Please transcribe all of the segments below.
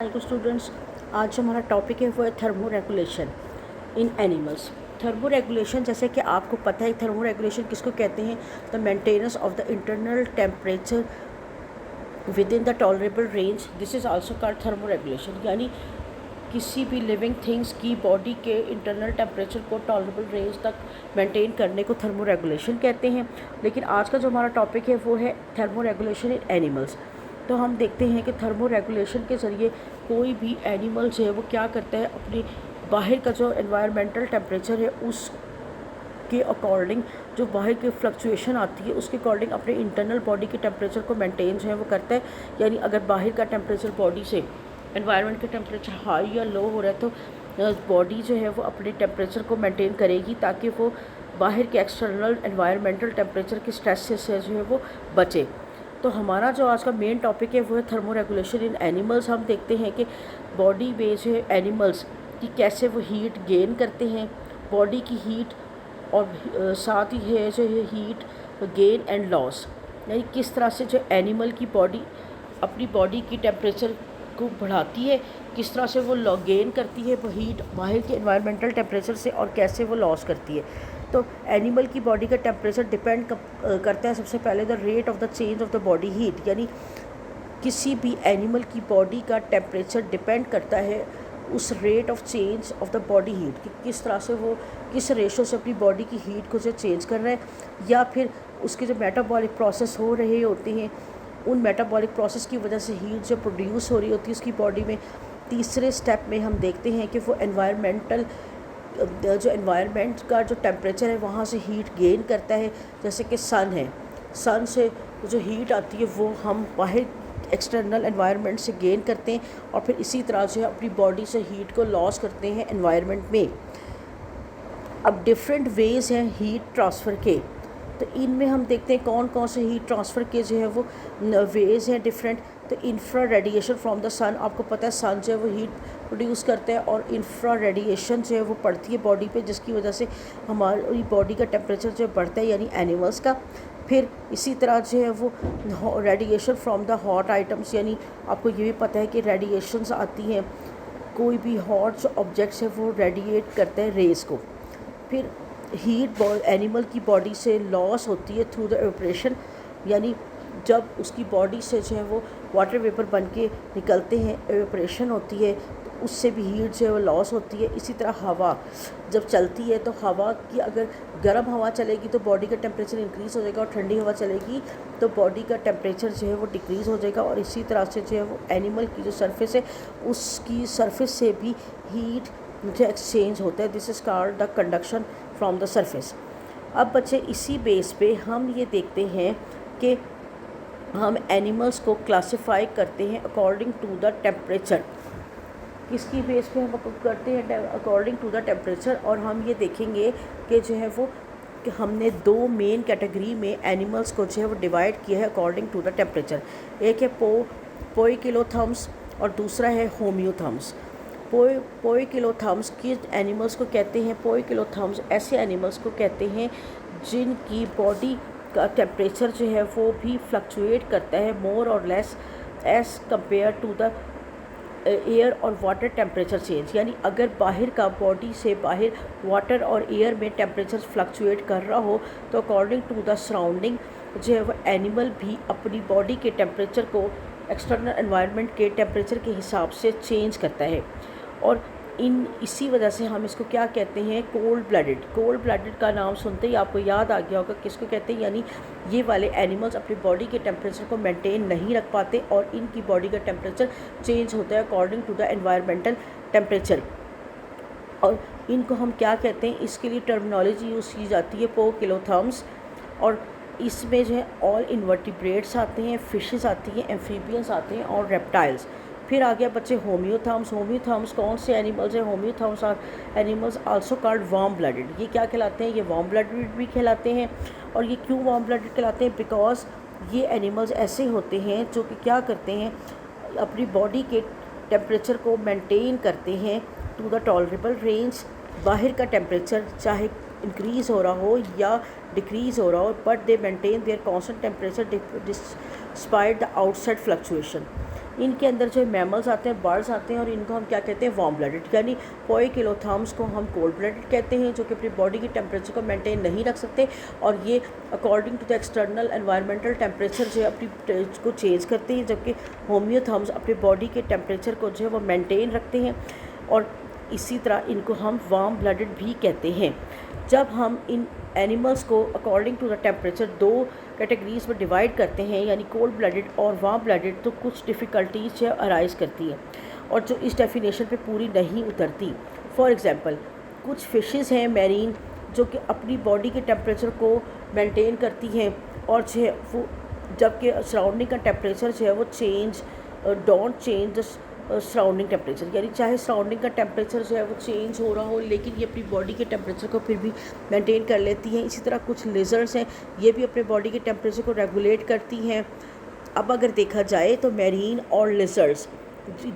Hello students, आज जो हमारा टॉपिक है वो है thermo regulation in animals. Thermo regulation, जैसे कि आपको पता है थर्मो रेगुलेशन किसको कहते हैं। The maintenance of the internal temperature with in the tolerable range, this is also called thermo regulation. यानी किसी भी लिविंग थिंग्स की बॉडी के इंटरनल टेम्परेचर को टॉलरेबल रेंज तक मेंटेन करने को थर्मो रेगुलेशन कहते हैं। लेकिन आज का जो हमारा टॉपिक है वो है थर्मो रेगुलेशन इन एनिमल्स। तो हम देखते हैं कि थर्मो रेगुलेशन के ज़रिए कोई भी एनिमल जो है वो क्या करता है, अपनी बाहर का जो एनवायरमेंटल टेम्परेचर है उसके अकॉर्डिंग, जो बाहर की फ्लक्चुएशन आती है उसके अकॉर्डिंग अपने इंटरनल बॉडी के टेम्परेचर को मेंटेन जो है वो करता है। यानी अगर बाहर का टेम्परेचर बॉडी से एनवायरनमेंट का टेम्परेचर हाई या लो हो रहा है तो बॉडी जो है वो अपने टेम्परेचर को मेंटेन करेगी ताकि वो बाहर के एक्सटर्नल एनवायरमेंटल टेम्परेचर के स्ट्रेस से जो है वो बचे। तो हमारा जो आज का मेन टॉपिक है वो है थर्मो रेगुलेशन इन एनिमल्स। हम देखते हैं कि बॉडी में जो है एनिमल्स की कैसे वो हीट गेन करते हैं, बॉडी की हीट, और साथ ही है जो है हीट गेन एंड लॉस। यानी किस तरह से जो एनिमल की बॉडी अपनी बॉडी की टेम्परेचर को बढ़ाती है, किस तरह से वो गेन करती है वो हीट बाहर के एनवायरमेंटल टेम्परेचर से, और कैसे वो लॉस करती है। तो एनिमल की बॉडी का टेम्परेचर डिपेंड करता है सबसे पहले the rate of the change of the body heat. यानी किसी भी एनिमल की बॉडी का टेम्परेचर डिपेंड करता है उस rate of change of the body heat कि किस तरह से वो किस रेशो से अपनी बॉडी की हीट को जो चेंज कर रहा है, या फिर उसके जो मेटाबॉलिक प्रोसेस हो रहे होते हैं उन मेटाबॉलिक प्रोसेस की वजह से हीट जो प्रोड्यूस हो रही होती है उसकी बॉडी में। तीसरे स्टेप में हम देखते हैं कि वो जो एनवायरनमेंट का जो टेम्परेचर है वहाँ से हीट गेन करता है। जैसे कि सन है, सन से जो हीट आती है वो हम बाहर एक्सटर्नल एनवायरनमेंट से गेन करते हैं, और फिर इसी तरह से अपनी बॉडी से हीट को लॉस करते हैं एनवायरनमेंट में। अब डिफरेंट वेज़ हैं हीट ट्रांसफ़र के, तो इनमें हम देखते हैं कौन कौन से हीट ट्रांसफ़र के जो है वो वेज़ हैं डिफरेंट। तो इंफ्रा रेडिएशन फ्रॉम द सन, आपको पता है सन जो है वो हीट प्रोड्यूस करते हैं, और इंफ्रा रेडिएशन जो है वो पड़ती है बॉडी पे, जिसकी वजह से हमारी बॉडी का टेम्परेचर जो बढ़ता है यानी एनिमल्स का। फिर इसी तरह जो है वो radiation from the hot items, यानी आपको ये भी पता है कि रेडिएशंस आती हैं, कोई भी हॉट जो ऑब्जेक्ट्स है वो रेडिएट करते हैं रेज़ को। फिर हीट एनिमल की बॉडी से लॉस होती है थ्रू द एवेपोरेशन, यानी जब उसकी बॉडी से जो है वो वाटर वेपर बन के निकलते हैं, एवेपोरेशन होती है तो उससे भी हीट जो है वो लॉस होती है। इसी तरह हवा जब चलती है तो हवा की, अगर गर्म हवा चलेगी तो बॉडी का टेम्परेचर इंक्रीज़ हो जाएगा, और ठंडी हवा चलेगी तो बॉडी का टेम्परेचर जो है वो डिक्रीज़ हो जाएगा। और इसी तरह से जो है वो एनिमल की जो सरफेस है उसकी सरफेस से भी हीट जो एक्सचेंज होता है। This is called the conduction from the surface. अब बच्चे इसी बेस पे हम ये देखते हैं कि हम एनिमल्स को क्लासिफाई करते हैं अकॉर्डिंग टू द टेम्परेचर। किसकी बेस पे हम करते हैं? According to the temperature. और हम ये देखेंगे कि जो है वो कि हमने दो मेन कैटेगरी में एनिमल्स को जो है वो डिवाइड किया है अकॉर्डिंग टू द टेम्परेचर। एक है पोइकिलोथर्म्स और दूसरा है होम्योथर्म्स। पोइकिलोथर्म्स की एनिमल्स को कहते हैं, पोइकिलोथर्म्स ऐसे एनिमल्स को कहते हैं जिनकी बॉडी का टेम्परेचर जो है वो भी फ्लक्चुएट करता है मोर और less as compare to the air और वाटर टेम्परेचर चेंज। यानी अगर बाहर का बॉडी से बाहर वाटर और एयर में टेम्परेचर फ्लक्चुएट कर रहा हो तो अकॉर्डिंग टू द सराउंडिंग जो है वो एनिमल भी अपनी बॉडी के टेम्परेचर को एक्सटर्नल एनवायरनमेंट के टेम्परेचर के हिसाब से चेंज करता है। और इसी वजह से हम इसको क्या कहते हैं? Cold blooded. कोल्ड ब्लडेड का नाम सुनते ही आपको याद आ गया होगा किसको कहते हैं। यानी ये वाले एनिमल्स अपनी बॉडी के टेम्परेचर को मेंटेन नहीं रख पाते और इनकी बॉडी का टेम्परेचर चेंज होता है according to the environmental temperature. और इनको हम क्या कहते हैं, इसके लिए टर्मिनोलॉजी यूज़ की जाती है पोकिलोथर्म्स। और इसमें जो है ऑल इन्वर्टिब्रेट्स आते हैं, फिशेस आती हैं, एम्फीबियंस आते हैं और रेप्टाइल्स। फिर आ गया बच्चे होम्योथर्म्स। होम्योथर्म्स कौन से एनिमल्स हैं? Homeotherms are animals also called warm blooded. ये क्या कहलाते हैं? ये वार्म ब्लडेड भी कहलाते हैं। और ये क्यों वार्म ब्लडेड कहलाते हैं? बिकॉज ये एनिमल्स ऐसे होते हैं जो कि क्या करते हैं, अपनी बॉडी के टेम्परेचर को मेंटेन करते हैं टू द टॉलरेबल रेंज। बाहर का टेम्परेचर चाहे इंक्रीज़ हो रहा हो या डिक्रीज़ हो रहा हो, but they maintain their constant temperature despite the outside fluctuation. इनके अंदर जो मैमल्स आते हैं, बर्ड्स आते हैं, और इनको हम क्या कहते हैं, वार्म ब्लडेड, यानी पोइकिलोथर्म्स को हम कोल्ड ब्लडेड कहते हैं, जो कि अपनी बॉडी की टेम्परेचर को मेंटेन नहीं रख सकते, और ये according to the external environmental temperature जो है अपनी को चेंज करते हैं, जबकि होम्योथर्म्स अपनी बॉडी के टेम्परेचर को जो है वो मेंटेन रखते हैं, और इसी तरह इनको हम वार्म ब्लडेड भी कहते हैं। जब हम इन एनिमल्स को अकॉर्डिंग टू द टेम्परेचर दो कैटेगरीज में डिवाइड करते हैं, यानी कोल्ड ब्लडेड और वार्म ब्लडेड, तो कुछ डिफ़िकल्टीज जो अराइज करती हैं और जो इस डेफिनेशन पे पूरी नहीं उतरती। फॉर एग्ज़ाम्पल, कुछ फ़िशेज़ हैं मैरीन जो कि अपनी बॉडी के टेम्परेचर को मेंटेन करती हैं, और जो है वो जबकि सराउंडिंग का टेम्परेचर जो है वो don't change the surrounding temperature, यानी चाहे सराउंडिंग का टेम्परेचर जो है वो चेंज हो रहा हो, लेकिन ये अपनी बॉडी के टेम्परेचर को फिर भी मेंटेन कर लेती हैं। इसी तरह कुछ लिजर्ड्स हैं, ये भी अपने बॉडी के टेम्परेचर को रेगुलेट करती हैं। अब अगर देखा जाए तो मैरीन और लिजर्ड्स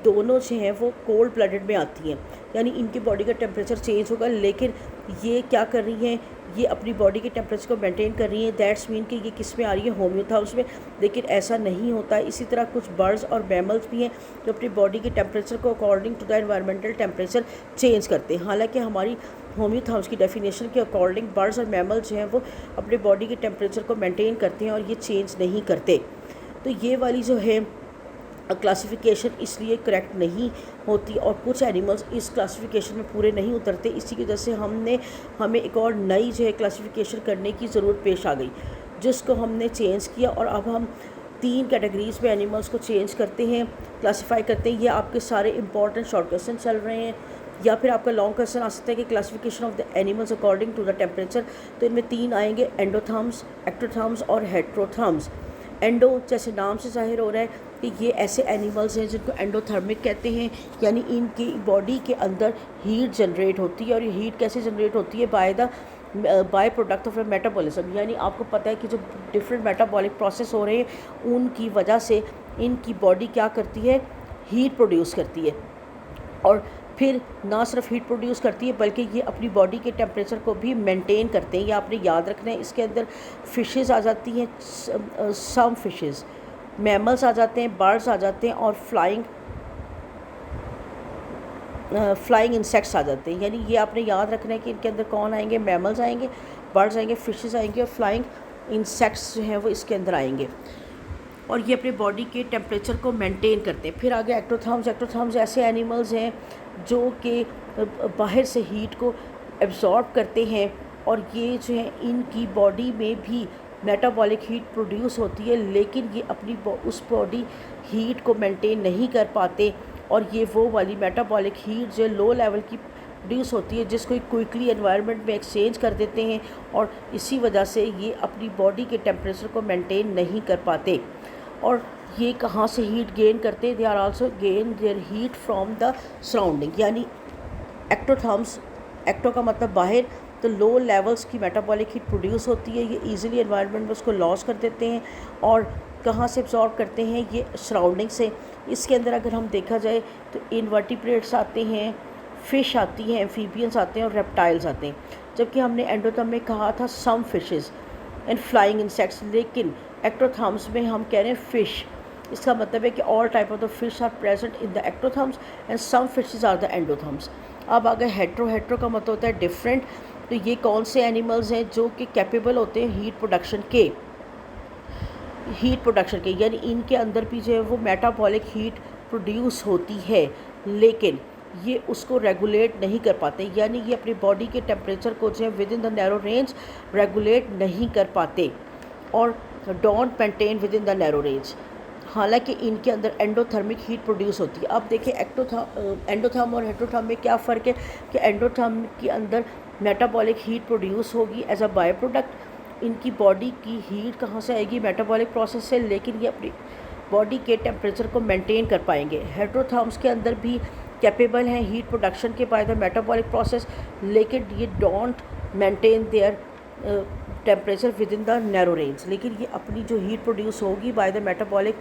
दोनों जो हैं वो कोल्ड ब्लडेड में आती हैं, यानी इनकी बॉडी का टेम्परेचर चेंज होगा, लेकिन ये क्या कर रही हैं, ये अपनी बॉडी के टेम्परेचर को मेंटेन कर रही हैं। दैट्स मीन कि ये किस में आ रही है, होम्योथर्म्स में, लेकिन ऐसा नहीं होता। इसी तरह कुछ बर्ड्स और मैमल्स भी हैं जो अपनी बॉडी के टेम्परेचर को according to the environmental temperature change करते हैं। हालांकि हमारी होम्योथर्म्स की डेफिनेशन के अकॉर्डिंग बर्ड्स और मैमल्स जो हैं वो अपने बॉडी के टेम्परेचर को मेंटेन करते हैं और ये चेंज नहीं करते। तो ये वाली जो है क्लासिफिकेशन इसलिए करेक्ट नहीं होती, और कुछ एनिमल्स इस क्लासिफिकेशन में पूरे नहीं उतरते। इसी की वजह से हमें एक और नई जो है क्लासिफिकेशन करने की ज़रूरत पेश आ गई, जिसको हमने चेंज किया, और अब हम 3 कैटेगरीज़ में एनिमल्स को चेंज करते हैं, क्लासीफाई करते हैं। ये आपके सारे इंपॉर्टेंट शॉर्ट क्वेश्चन चल रहे हैं, या फिर आपका लॉन्ग क्वेश्चन आ सकता है कि classification of the animals according to the temperature. तो इनमें 3 आएंगे, एंडोथर्म्स, एक्टोथर्म्स और हेट्रोथर्म्स। एंडो जैसे नाम से ज़ाहिर हो रहा है कि ये ऐसे एनिमल्स हैं जिनको एंडोथर्मिक कहते हैं, यानी इनकी बॉडी के अंदर हीट जनरेट होती है, और ये हीट कैसे जनरेट होती है, बाय प्रोडक्ट ऑफ मेटाबॉलिज्म, यानी आपको पता है कि जो डिफरेंट मेटाबॉलिक प्रोसेस हो रहे हैं उनकी वजह से इनकी बॉडी क्या करती है, हीट प्रोड्यूस करती है, और फिर ना सिर्फ हीट प्रोड्यूस करती है बल्कि ये अपनी बॉडी के टेम्परेचर को भी मेंटेन करते हैं। ये आपने याद रखना है। इसके अंदर फ़िशेज़ आ जाती हैं, सम फिशेज़, मैमल्स आ जाते हैं, बर्ड्स आ जाते हैं, और फ्लाइंग इंसेक्ट्स आ जाते हैं। यानी ये आपने याद रखना है कि इनके अंदर कौन आएंगे, मैमल्स आएंगे, बर्ड्स आएंगे, फिशेज़ आएंगे, और फ्लाइंग इंसेक्ट्स जो हैं वो इसके अंदर आएंगे, और ये अपने बॉडी के टेम्परेचर को मेंटेन करते हैं। फिर आगे एक्टोथर्म्स। एक्टोथर्म्स ऐसे एनिमल्स हैं जो कि बाहर से हीट को एब्जॉर्ब करते हैं, और ये जो है इनकी बॉडी में भी मेटाबॉलिक हीट प्रोड्यूस होती है, लेकिन ये अपनी उस बॉडी हीट को मेंटेन नहीं कर पाते, और ये वो वाली मेटाबॉलिक हीट जो लो लेवल की प्रोड्यूस होती है जिसको क्विकली एनवायरनमेंट में एक्सचेंज कर देते हैं, और इसी वजह से ये अपनी बॉडी के टेम्परेचर को मेंटेन नहीं कर पाते। और ये कहाँ से हीट गेन करते हैं, they are also gain their heat from the surrounding, यानी एक्टोथर्म्स, एक्टो का मतलब बाहर, तो लो लेवल्स की मेटाबॉलिक हीट प्रोड्यूस होती है, ये इजीली एनवायरनमेंट में उसको लॉस कर देते हैं, और कहाँ से एब्जॉर्ब करते हैं, ये सराउंडिंग से। इसके अंदर अगर हम देखा जाए तो इनवर्टिब्रेट्स आते हैं, फ़िश आती हैं, एम्फीबियंस आते हैं, और रेप्टाइल्स आते हैं, जबकि हमने एंडोथर्म में कहा था सम फिशेज़ एंड फ्लाइंग इंसेक्ट्स, लेकिन एक्टोथर्म्स में हम कह रहे हैं फ़िश। इसका मतलब है कि all type of the fish are present in the ectotherms and some fishes are the endotherms. अब अगर हेट्रो का मतलब होता है डिफरेंट, तो ये कौन से एनिमल्स हैं जो कि कैपेबल होते हैं हीट प्रोडक्शन के, यानी इनके अंदर भी जो है वो मेटाबॉलिक हीट प्रोड्यूस होती है, लेकिन ये उसको रेगुलेट नहीं कर पाते, यानी ये अपनी बॉडी के टेम्परेचर को जो है with in the narrow range regulate नहीं कर पाते, और don't maintain with in the narrow range. हालांकि इनके अंदर एंडोथर्मिक हीट प्रोड्यूस होती है। अब देखिए एंडोथर्म और हेट्रोथर्म में क्या फ़र्क है कि एंडोथर्म के अंदर मेटाबॉलिक हीट प्रोड्यूस होगी एज अ बाय प्रोडक्ट। इनकी बॉडी की हीट कहाँ से आएगी, मेटाबॉलिक प्रोसेस से, लेकिन ये अपनी बॉडी के टेम्परेचर को मेंटेन कर पाएंगे। हेट्रोथर्म्स के अंदर भी कैपेबल हैं हीट प्रोडक्शन के बाय द मेटाबॉलिक प्रोसेस, लेकिन ये don't maintain their temperature with in the narrow range, लेकिन ये अपनी जो हीट प्रोड्यूस होगी बाय द मेटाबॉलिक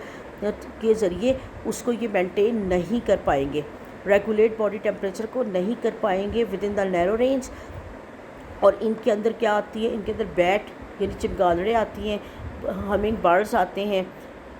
के ज़रिए उसको ये मेंटेन नहीं कर पाएंगे, रेगुलेट बॉडी टेम्परेचर को नहीं कर पाएंगे with in the narrow range. और इनके अंदर क्या आती है, इनके अंदर बैट यानी चमगादड़ें आती हैं, हमिंग बर्ड्स आते हैं,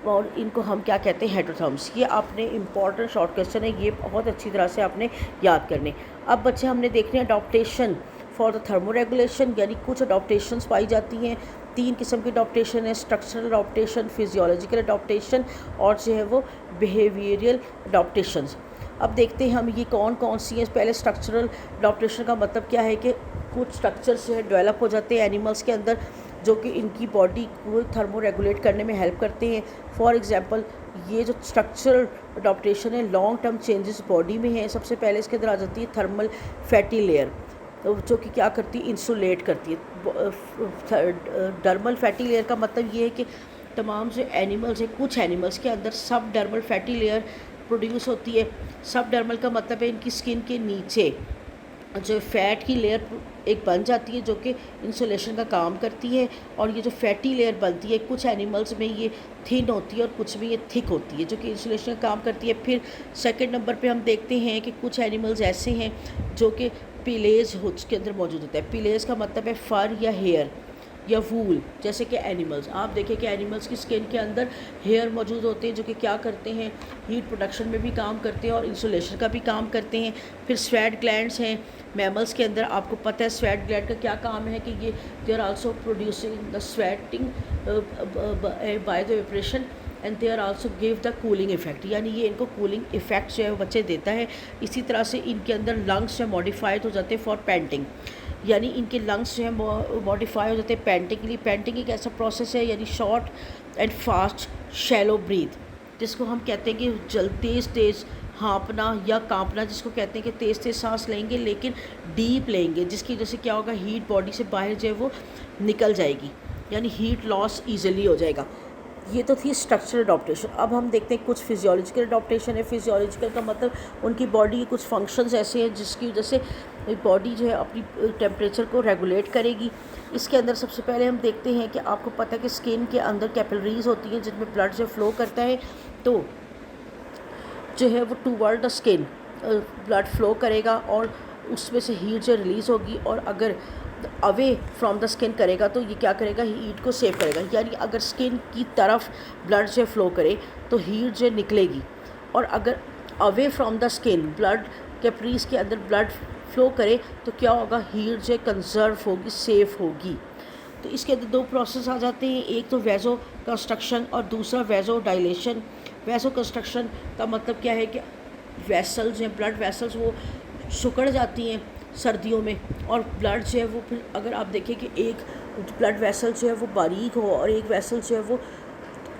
और इनको हम क्या कहते हैं, हेटेरोथर्म्स। ये आपने इंपॉर्टेंट शॉर्ट क्वेश्चन है, ये बहुत अच्छी तरह से आपने याद करने। अब बच्चे हमने देखने हैं अडॉप्टेशन फॉर द थर्मोरेगुलेशन, यानी कुछ अडॉप्टेशंस पाई जाती हैं। 3 किस्म की अडॉप्टेशन है, स्ट्रक्चरल अडॉप्टेशन, फिजियोलॉजिकल अडॉप्टेशन और जो है वो बिहेवियरल अडॉप्टेशंस। अब देखते हैं हम ये कौन कौन सी हैं। पहले स्ट्रक्चरल अडॉप्टेशन का मतलब क्या है कि कुछ स्ट्रक्चर्स जो है डेवलप हो जाते हैं एनिमल्स के अंदर, जो कि इनकी बॉडी को थर्मो रेगुलेट करने में हेल्प करते हैं। फॉर एग्जांपल ये जो स्ट्रक्चरल अडॉप्टेशन है, लॉन्ग टर्म चेंजेस बॉडी में है। सबसे पहले इसके अंदर आ जाती है थर्मल फैटी लेयर, जो कि क्या करती है, इंसुलेट करती है। डर्मल फैटी लेयर का मतलब ये है कि तमाम जो एनिमल्स हैं, कुछ एनिमल्स के अंदर सब डर्मल फैटी लेयर प्रोड्यूस होती है। सब डर्मल का मतलब है इनकी स्किन के नीचे जो फ़ैट की लेयर एक बन जाती है, जो कि इंसुलेशन का काम करती है। और ये जो फैटी लेयर बनती है, कुछ एनिमल्स में ये थिन होती है और कुछ में ये थिक होती है, जो कि इंसुलेशन का काम करती है। फिर सेकंड नंबर पे हम देखते हैं कि कुछ एनिमल्स ऐसे हैं जो कि पिलेज के अंदर मौजूद होता है। पिलेज का मतलब है फर या हेयर या वूल। जैसे कि एनिमल्स, आप देखें कि एनिमल्स की स्किन के अंदर हेयर मौजूद होते हैं, जो कि क्या करते हैं, हीट प्रोडक्शन में भी काम करते हैं और इंसुलेशन का भी काम करते हैं। फिर स्वेट ग्लैंड्स हैं मैमल्स के अंदर। आपको पता है स्वेट ग्लैंड का क्या काम है कि ये they are also producing the sweating by the evaporation and they are also give the cooling effect, यानी ये इनको कूलिंग इफेक्ट जो है वो बच्चे देता है। इसी तरह से इनके अंदर लंग्स जो मॉडिफाइड हो जाते हैं फॉर पैंटिंग, यानी इनके लंग्स जो है मॉडिफाई हो जाते हैं पैंटिंग के लिए। पैंटिंग एक ऐसा प्रोसेस है, यानी short and fast shallow breath, जिसको हम कहते हैं कि तेज़ तेज़ हाँपना या कांपना, जिसको कहते हैं कि तेज़ तेज़ सांस लेंगे लेकिन डीप लेंगे, जिसकी वजह से क्या होगा, हीट बॉडी से बाहर जो है वो निकल जाएगी, यानी हीट लॉस ईजिली हो जाएगा। ये तो थी स्ट्रक्चरल अडॉप्टेशन। अब हम देखते हैं कुछ फिजियोलॉजिकल अडॉप्टेशन है। फिजियोलॉजिकल का मतलब उनकी बॉडी के कुछ फंक्शंस ऐसे हैं जिसकी वजह से बॉडी जो है अपनी टेम्परेचर को रेगुलेट करेगी। इसके अंदर सबसे पहले हम देखते हैं कि आपको पता है कि स्किन के अंदर कैपिलरीज होती हैं जिनमें ब्लड जो फ्लो करता है, तो जो है वो toward the skin blood flow करेगा और उसमें से हीट जो रिलीज़ होगी। और अगर अवे फ्रॉम द स्किन करेगा तो ये क्या करेगा, हीट को सेव करेगा। यानी अगर स्किन की तरफ ब्लड जो फ्लो करे तो हीट जो निकलेगी, और अगर away from the skin blood capillaries के अंदर ब्लड फ्लो करे तो क्या होगा, हीट जो कंजर्व होगी, सेफ होगी। तो इसके अंदर 2 प्रोसेस आ जाते हैं, एक तो वैज़ो कंस्ट्रक्शन और दूसरा वैज़ो डायलेशन। वैज़ो कंस्ट्रक्शन का मतलब क्या है कि वेसल्स हैं, ब्लड वेसल्स वो सिकुड़ जाती हैं सर्दियों में, और ब्लड जो है वो फिर अगर आप देखें कि एक ब्लड वेसल जो है वो बारीक हो और एक वेसल जो है वो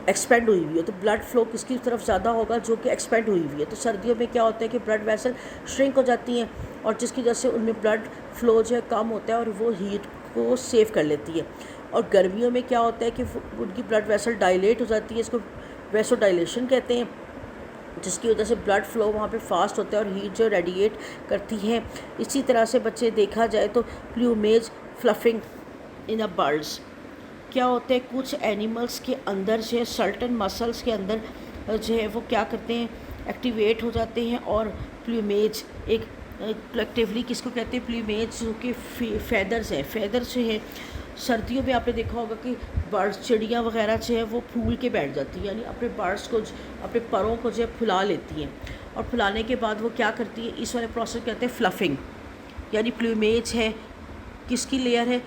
एक्सपेंड हुई हुई है, तो ब्लड फ्लो किसकी तरफ ज़्यादा होगा, जो कि एक्सपेंड हुई हुई है। तो सर्दियों में क्या होता है कि ब्लड वेसल श्रिंक हो जाती हैं और जिसकी वजह से उनमें ब्लड फ्लो जो है कम होता है और वो हीट को सेव कर लेती है। और गर्मियों में क्या होता है कि उनकी ब्लड वेसल डायलेट हो जाती है, इसको वैसो डायलेशन कहते हैं, जिसकी वजह से ब्लड फ्लो वहाँ पे फास्ट होता है और हीट जो रेडिएट करती है। इसी तरह से बच्चे देखा जाए तो प्लूमेज फ्लफिंग इन अ बर्ड्स क्या होता है, कुछ एनिमल्स के अंदर जो है सर्टन मसल्स के अंदर जो है वो क्या करते हैं, एक्टिवेट हो जाते हैं और प्लूमेज एक कलेक्टिवली किसको कहते हैं, प्लूमेज, जो कि फैदर्स हैं। फैदर्स जो है सर्दियों में आपने देखा होगा कि बर्ड्स, चिड़ियाँ वगैरह जो है वो फूल के बैठ जाती हैं, यानी अपने बर्ड्स को, अपने परों को जो है फुला लेती हैं। और फुलाने के बाद वो क्या करती है, इस वाले प्रोसेस कहते हैं फ्लफिंग, यानी प्लूमेज है किसकी लेयर है,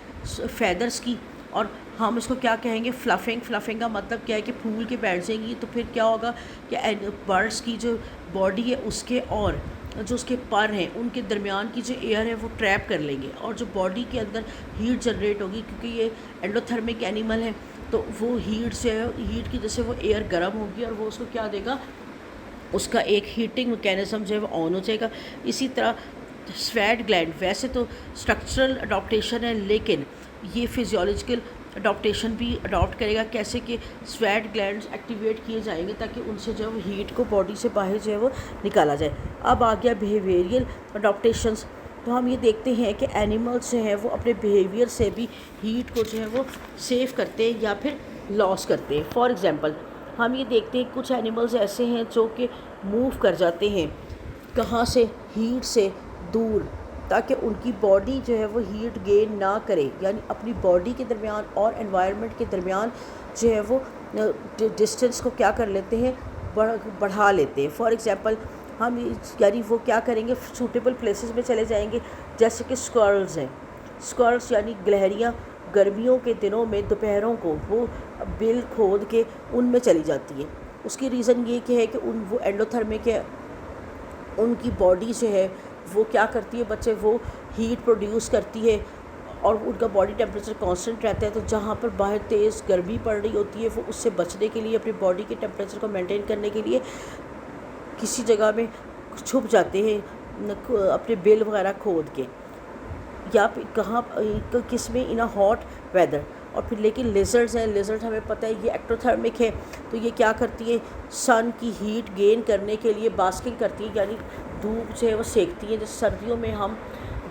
फैदर्स की, और हम इसको क्या कहेंगे, फ्लफिंग। फ्लफिंग का मतलब क्या है कि फूल के बैठ जाएंगी, तो फिर क्या होगा कि बर्ड्स की जो बॉडी है उसके और जो उसके पर हैं उनके दरमियान की जो एयर है वो ट्रैप कर लेंगे, और जो बॉडी के अंदर हीट जनरेट होगी, क्योंकि ये एंडोथर्मिक एनिमल है, तो वो हीट से, हीट की जैसे वो एयर गर्म होगी और वो उसको क्या देगा, उसका एक हीटिंग मैकेनिज़्म जो है वो ऑन हो जाएगा। इसी तरह स्वेट ग्लैंड वैसे तो स्ट्रक्चरल अडॉप्टेशन है, लेकिन ये फिजियोलॉजिकल अडॉप्टेशन भी अडॉप्ट करेगा। कैसे कि स्वेट ग्लैंड्स एक्टिवेट किए जाएंगे ताकि उनसे जो है हीट को बॉडी से बाहर जो है वो निकाला जाए। अब आ गया बिहेवियरल अडॉप्टेशंस। तो हम ये देखते हैं कि एनिमल्स जो हैं वो अपने बिहेवियर से भी हीट को जो है वो सेव करते हैं या फिर लॉस करते हैं। फॉर एग्ज़ाम्पल हम ये देखते हैं कुछ एनिमल्स ऐसे हैं जो कि मूव कर जाते हैं कहाँ से, हीट से दूर, ताकि उनकी बॉडी जो है वो हीट गेन ना करे, यानी अपनी बॉडी के दरमियान और एनवायरनमेंट के दरमियान जो है वो डिस्टेंस को क्या कर लेते हैं, बढ़ा लेते हैं। फॉर एग्ज़ाम्पल हम यानी वो क्या करेंगे, सूटेबल प्लेसेस में चले जाएंगे, जैसे कि स्क्वायरल्स हैं। स्क्वायरल्स यानी गिलहरियाँ गर्मियों के दिनों में दोपहरों को वो बिल खोद के उनमें चली जाती है। उसकी रीज़न ये कि है कि वो एंडोथर्मिक है, उनकी बॉडी जो है वो क्या करती है बच्चे, वो हीट प्रोड्यूस करती है और उनका बॉडी टेम्परेचर कांस्टेंट रहता है। तो जहाँ पर बाहर तेज़ गर्मी पड़ रही होती है, वो उससे बचने के लिए, अपनी बॉडी के टेम्परेचर को मेंटेन करने के लिए किसी जगह में छुप जाते हैं, अपने बिल वगैरह खोद के, या फिर कहाँ किस में, इन अ हॉट वेदर। और फिर लेकिन लिजर्ड्स हैं, लिजर्ड हमें पता है ये एक्टोथर्मिक है, तो ये क्या करती है, सन की हीट गेन करने के लिए बास्किंग करती है, यानी धूप जो है वो सेकती है। जैसे सर्दियों में हम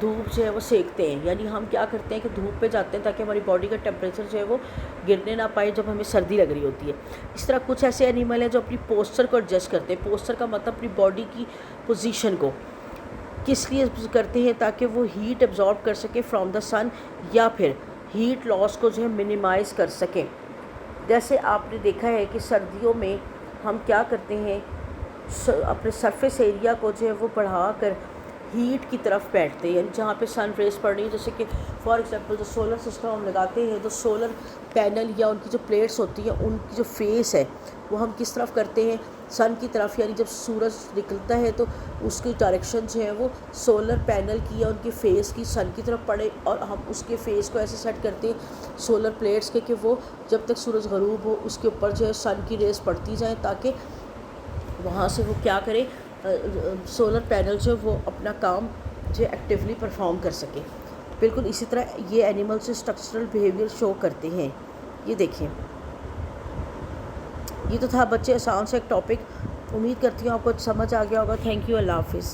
धूप जो है वो सेकते हैं, यानी हम क्या करते हैं कि धूप पे जाते हैं ताकि हमारी बॉडी का टेम्परेचर जो है वो गिरने ना पाए जब हमें सर्दी लग रही होती है। इस तरह कुछ ऐसे एनिमल हैं जो अपनी पोस्चर को एडजस्ट करते हैं। पोस्चर का मतलब अपनी बॉडी की पोजीशन को किस लिए करते हैं, ताकि वो हीट एब्जॉर्ब कर सके फ्रॉम द सन, या फिर हीट लॉस को जो है मिनिमाइज़ कर सकें। जैसे आपने देखा है कि सर्दियों में हम क्या करते हैं, अपने सरफेस एरिया को जो है वो बढ़ाकर हीट की तरफ बैठते हैं, यानी जहाँ पे सन रेज पड़ रही है। जैसे कि फॉर एग्जांपल जो सोलर सिस्टम हम लगाते हैं, तो सोलर पैनल या उनकी जो प्लेट्स होती हैं, उनकी जो फेस है वो हम किस तरफ करते हैं, सन की तरफ। यानी जब सूरज निकलता है तो उसकी डायरेक्शन जो है वो सोलर पैनल की या उनकी फेस की सन की तरफ पड़े, और हम उसके फेस को ऐसे सेट करते हैं सोलर प्लेट्स के कि वो जब तक सूरज गरूब हो उसके ऊपर जो है सन की रेस पड़ती जाए, ताकि वहाँ से वो क्या करे, सोलर पैनल जो वो अपना काम जो एक्टिवली परफॉर्म कर सके। बिल्कुल इसी तरह ये एनिमल्स स्ट्रक्चरल बिहेवियर शो करते हैं। ये देखें, ये तो था बच्चे आसान से एक टॉपिक। उम्मीद करती हूँ आपको समझ आ गया होगा। थैंक यू, अल्लाह हाफिज़।